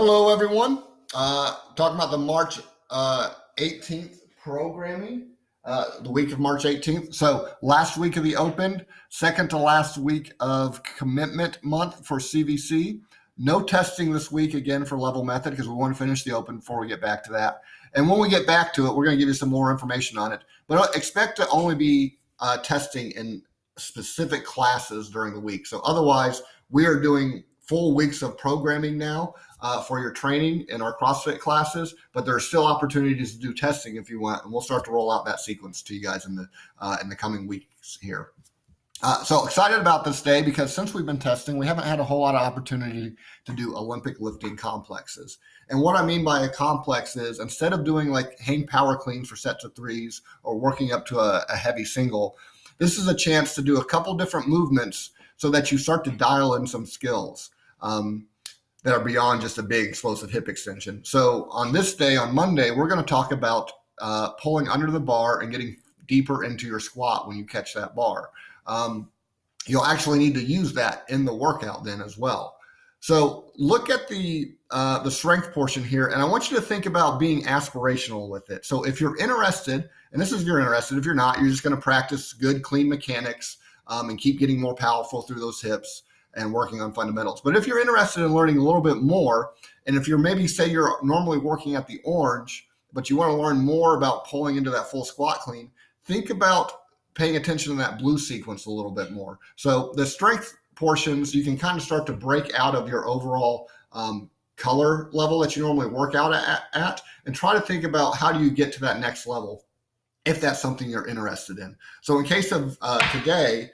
Hello, everyone. Talking about the March 18th programming, the week of March 18th. So, last week of the Open, second to last week of commitment month for CVC. No testing this week again for level method because we want to finish the Open before we get back to that. And when we get back to it, we're going to give you some more information on it. But expect to only be testing in specific classes during the week. So, otherwise, we are doing full weeks of programming now for your training in our CrossFit classes, but there are still opportunities to do testing if you want, and we'll start to roll out that sequence to you guys in the coming weeks here. So excited about this day because since we've been testing, we haven't had a whole lot of opportunity to do Olympic lifting complexes. And what I mean by a complex is instead of doing like hang power cleans for sets of threes or working up to a heavy single, this is a chance to do a couple different movements so that you start to dial in some skills that are beyond just a big explosive hip extension. So on this day, on Monday, we're going to talk about pulling under the bar and getting deeper into your squat when you catch that bar. You'll actually need to use that in the workout then as well. So look at the strength portion here, and I want you to think about being aspirational with it. So if you're interested, and this is if you're interested, if you're not, you're just going to practice good, clean mechanics and keep getting more powerful through those hips and working on fundamentals. But if you're interested in learning a little bit more, and if you're maybe say you're normally working at the orange, but you want to learn more about pulling into that full squat clean, think about paying attention to that blue sequence a little bit more. So the strength portions, you can kind of start to break out of your overall color level that you normally work out at and try to think about how do you get to that next level if that's something you're interested in. So in case of today,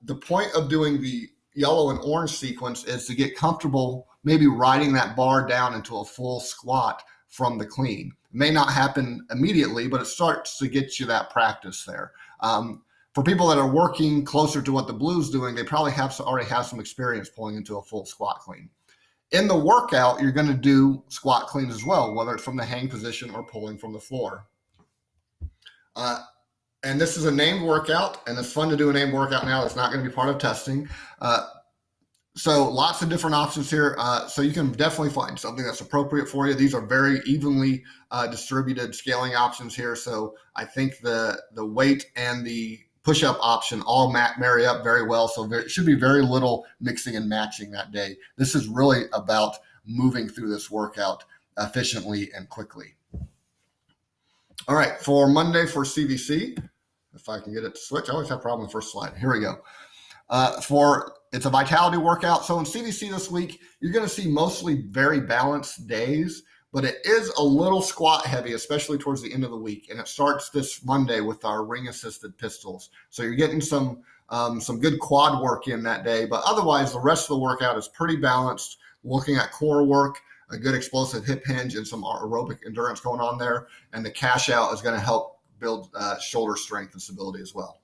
the point of doing the yellow and orange sequence is to get comfortable maybe riding that bar down into a full squat from the clean. It may not happen immediately, but it starts to get you that practice there. For people that are working closer to what the blue's doing, they probably already have some experience pulling into a full squat clean. In the workout, you're going to do squat cleans as well, whether it's from the hang position or pulling from the floor. And this is a named workout, and it's fun to do a named workout now. It's not going to be part of testing. So lots of different options here. So you can definitely find something that's appropriate for you. These are very evenly distributed scaling options here. So I think the weight and the push-up option all marry up very well. So there should be very little mixing and matching that day. This is really about moving through this workout efficiently and quickly. All right, for Monday for CVC, if I can get it to switch. I always have a problem with the first slide. Here we go. It's a vitality workout. So in CVC this week, you're going to see mostly very balanced days, but it is a little squat heavy, especially towards the end of the week. And it starts this Monday with our ring assisted pistols. So you're getting some good quad work in that day, but otherwise the rest of the workout is pretty balanced, looking at core work, a good explosive hip hinge and some aerobic endurance going on there. And the cash out is going to help build shoulder strength and stability as well.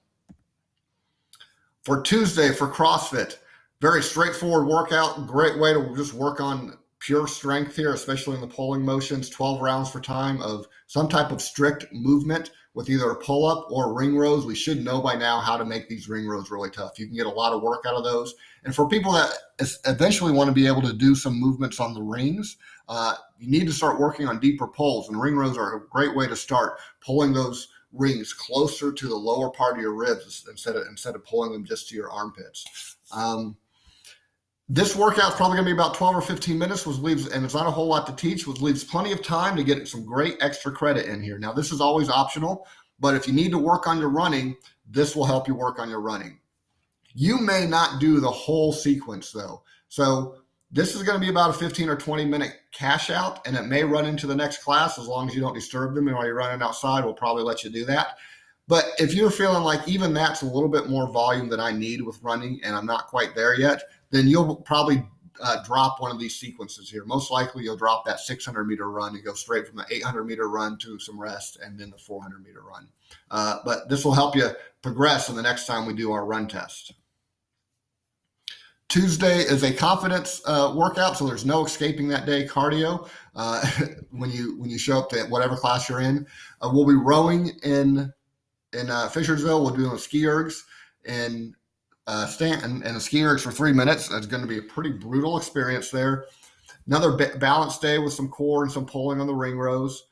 For Tuesday for CrossFit, very straightforward workout, great way to just work on pure strength here, especially in the pulling motions, 12 rounds for time of some type of strict movement with either a pull-up or ring rows. We should know by now how to make these ring rows really tough. You can get a lot of work out of those. And for people that eventually want to be able to do some movements on the rings, you need to start working on deeper pulls. And ring rows are a great way to start pulling those rings closer to the lower part of your ribs instead of pulling them just to your armpits. This workout is probably going to be about 12 or 15 minutes, and it's not a whole lot to teach, which leaves plenty of time to get some great extra credit in here. Now, this is always optional, but if you need to work on your running, this will help you work on your running. You may not do the whole sequence, though. So this is going to be about a 15 or 20-minute cash out, and it may run into the next class as long as you don't disturb them. And while you're running outside, we'll probably let you do that. But if you're feeling like even that's a little bit more volume than I need with running and I'm not quite there yet, then you'll probably drop one of these sequences here. Most likely you'll drop that 600-meter run and go straight from the 800-meter run to some rest and then the 400-meter run. But this will help you progress in the next time we do our run test. Tuesday is a confidence workout, so there's no escaping that day cardio when you show up to whatever class you're in. We'll be rowing in Fishersville. We'll be doing ski ergs in Stanton and the ski ergs for 3 minutes. That's going to be a pretty brutal experience there. Another balanced day with some core and some pulling on the ring rows.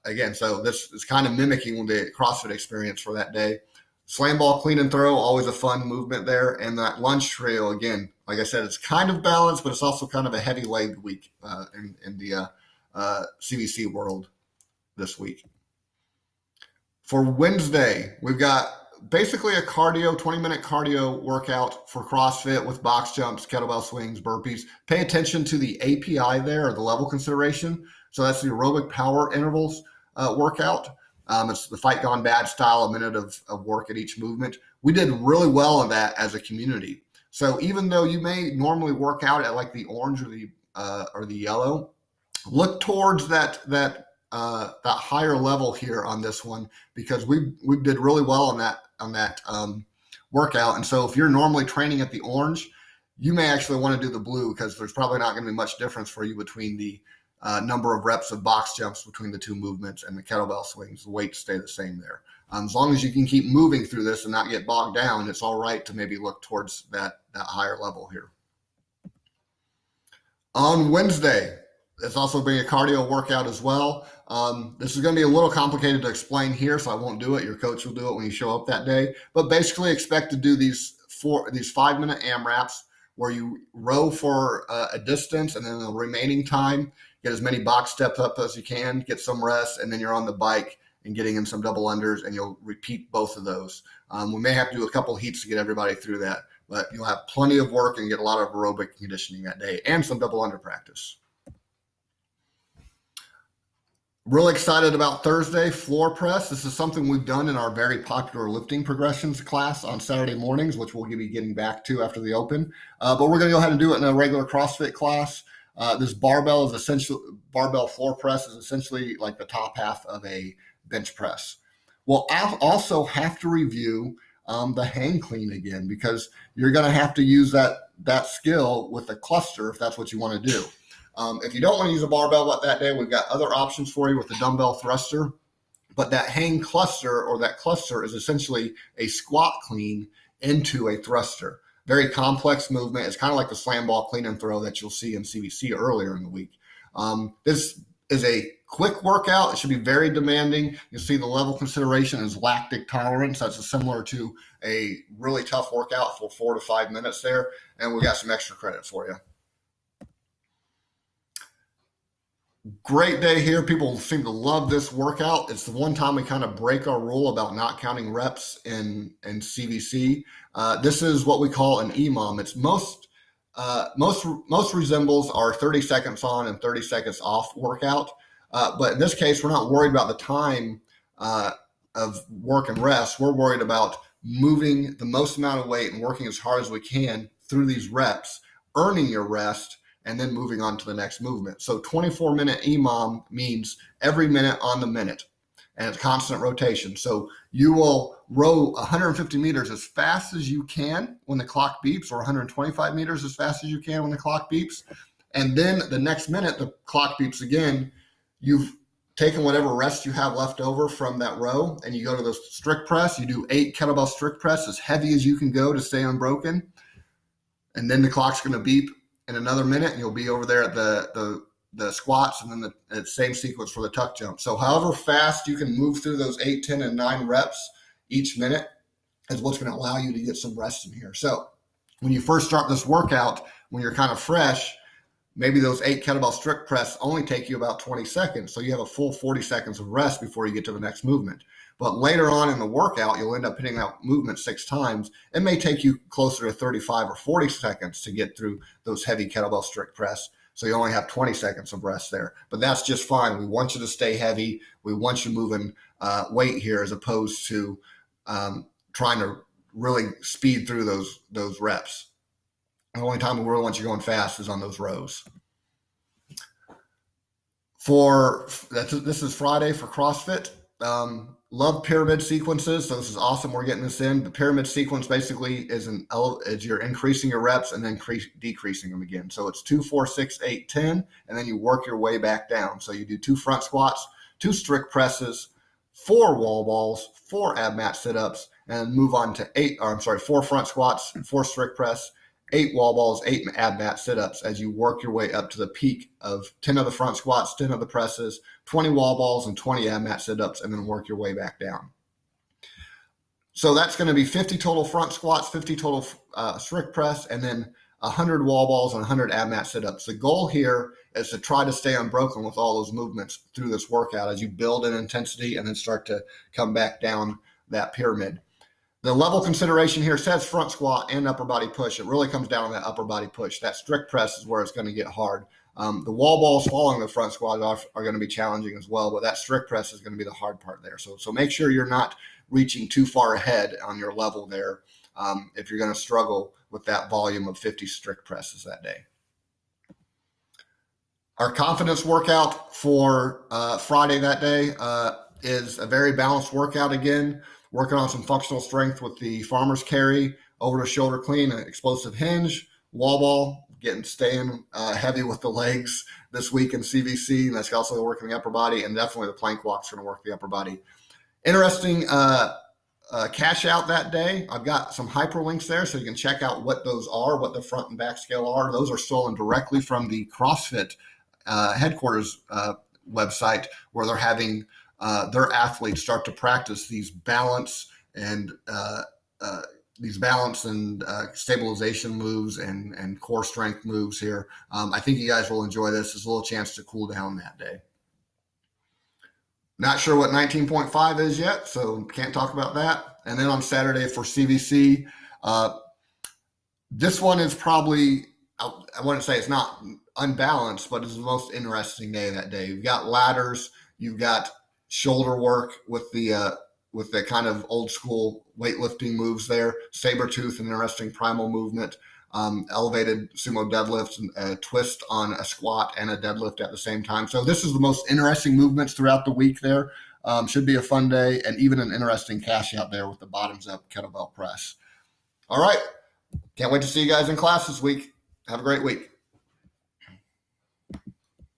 Again, so this is kind of mimicking the CrossFit experience for that day. Slam ball, clean and throw, always a fun movement there. And that lunge trail, again, like I said, it's kind of balanced, but it's also kind of a heavy leg week in the CVC world this week. For Wednesday, we've got basically a 20-minute cardio workout for CrossFit with box jumps, kettlebell swings, burpees. Pay attention to the API there, or the level consideration. So that's the aerobic power intervals workout. It's the Fight Gone Bad style, a minute of work at each movement. We did really well on that as a community. So even though you may normally work out at like the orange or the yellow, look towards that higher level here on this one, because we did really well on that workout. And so if you're normally training at the orange, you may actually want to do the blue, because there's probably not going to be much difference for you between the number of reps of box jumps between the two movements and the kettlebell swings. The weights stay the same there. As long as you can keep moving through this and not get bogged down, it's all right to maybe look towards that higher level here. On Wednesday, it's also being a cardio workout as well. This is going to be a little complicated to explain here, so I won't do it. Your coach will do it when you show up that day. But basically expect to do these 5-minute AMRAPs where you row for a distance, and then the remaining time, get as many box steps up as you can, get some rest, and then you're on the bike and getting in some double unders, and you'll repeat both of those. We may have to do a couple heats to get everybody through that, but you'll have plenty of work and get a lot of aerobic conditioning that day and some double under practice. Really excited about Thursday, floor press. This is something we've done in our very popular lifting progressions class on Saturday mornings, which we'll be getting back to after the open. But we're going to go ahead and do it in a regular CrossFit class. This barbell floor press is essentially like the top half of a bench press. We'll also have to review the hang clean again, because you're going to have to use that skill with a cluster if that's what you want to do. If you don't want to use a barbell that day, we've got other options for you with the dumbbell thruster. But that hang cluster, or that cluster, is essentially a squat clean into a thruster. Very complex movement. It's kind of like the slam ball clean and throw that you'll see in CVC earlier in the week. This is a quick workout. It should be very demanding. You'll see the level consideration is lactic tolerance. That's similar to a really tough workout for 4 to 5 minutes there. And we got some extra credit for you. Great day here. People seem to love this workout. It's the one time we kind of break our rule about not counting reps in CVC. This is what we call an EMOM. It's most resembles our 30 seconds on and 30 seconds off workout. But in this case, we're not worried about the time of work and rest. We're worried about moving the most amount of weight and working as hard as we can through these reps, earning your rest, and then moving on to the next movement. So 24-minute EMOM means every minute on the minute, and it's constant rotation. So you will row 150 meters as fast as you can when the clock beeps, or 125 meters as fast as you can when the clock beeps. And then the next minute, the clock beeps again. You've taken whatever rest you have left over from that row, and you go to the strict press. You do 8 kettlebell strict press, as heavy as you can go to stay unbroken. And then the clock's going to beep in another minute, and you'll be over there at the squats, and then the same sequence for the tuck jump. So however fast you can move through those 8, 10, and 9 reps each minute is what's going to allow you to get some rest in here. So when you first start this workout, when you're kind of fresh, maybe those 8 kettlebell strict press only take you about 20 seconds. So you have a full 40 seconds of rest before you get to the next movement. But later on in the workout, you'll end up hitting that movement 6 times. It may take you closer to 35 or 40 seconds to get through those heavy kettlebell strict press. So you only have 20 seconds of rest there. But that's just fine. We want you to stay heavy. We want you moving weight here, as opposed to trying to really speed through those reps. The only time we really want you going fast is on those rows. This is Friday for CrossFit. Love pyramid sequences. So this is awesome. We're getting this in. The pyramid sequence basically is you're increasing your reps and then decreasing them again. So it's 2, 4, 6, 8, 10, and then you work your way back down. So you do 2 front squats, 2 strict presses, 4 wall balls, 4 ab mat sit-ups, and move on to 4 front squats, 4 strict press, 8 wall balls, 8 ab mat sit-ups as you work your way up to the peak of 10 of the front squats, 10 of the presses, 20 wall balls, and 20 ab mat sit-ups, and then work your way back down. So that's going to be 50 total front squats, 50 total strict press, and then 100 wall balls and 100 ab mat sit-ups. The goal here is to try to stay unbroken with all those movements through this workout as you build in intensity and then start to come back down that pyramid. The level consideration here says front squat and upper body push. It really comes down to that upper body push. That strict press is where it's going to get hard. The wall balls following the front squat are going to be challenging as well, but that strict press is going to be the hard part there. So make sure you're not reaching too far ahead on your level there if you're going to struggle with that volume of 50 strict presses that day. Our confidence workout for Friday that day is a very balanced workout again, working on some functional strength with the farmer's carry, over the shoulder clean, an explosive hinge, wall ball, staying heavy with the legs this week in CVC. And that's also working the upper body, and definitely the plank walk's going to work the upper body. Interesting cash out that day. I've got some hyperlinks there so you can check out what those are, what the front and back scale are. Those are stolen directly from the CrossFit headquarters website, where they're having their athletes start to practice these balance and stabilization moves and core strength moves here. I think you guys will enjoy this. It's a little chance to cool down that day. Not sure what 19.5 is yet, so can't talk about that. And then on Saturday for CVC, this one is probably, I wouldn't say it's not unbalanced, but it's the most interesting day that day. You've got ladders, you've got shoulder work with the kind of old school weightlifting moves there, saber tooth, an interesting primal movement, elevated sumo deadlifts, and a twist on a squat and a deadlift at the same time. So this is the most interesting movements throughout the week there. Should be a fun day, and even an interesting cash out there with the bottoms up kettlebell press. All right. Can't wait to see you guys in class this week. Have a great week.